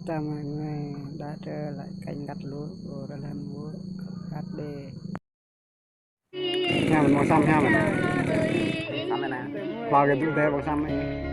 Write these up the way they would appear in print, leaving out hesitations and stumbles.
ta mọi người đã trở lại canh gặt lúa của làm lúa HD. Nha mình mua xăm nha mình. Xăm này nè. Lo cái túi té bằng xăm này.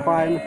Khoai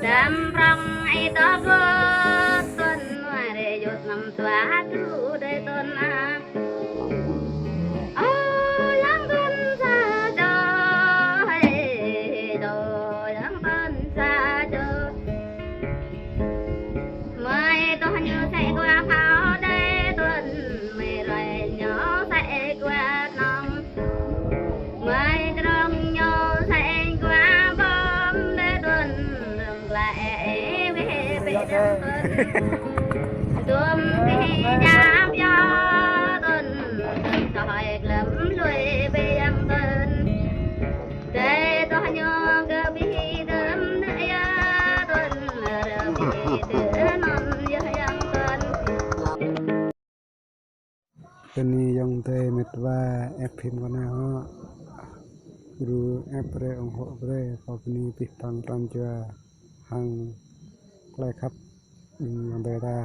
Đam rong ai to có tuần ngoài để dột nằm xóa chú đây tuần à lăng tuần xa cho hay đồ lăng tuần xa cho mai tôi như sẽ qua pháo đây tuần mày rồi nhỏ sẽ qua nòng mai trong nhau sẽ qua bom đây tuần lại về tuần tuần thì giáp gió tuần sỏi lắm lùi về em tuần để tôi nhớ cơ bị đâm nữa tuần bị non giờ em tuần Ini yang teh mitwa epim kana ho guru epre ong ho bre kopni pih pang pram jua hang klai khap yang teh ta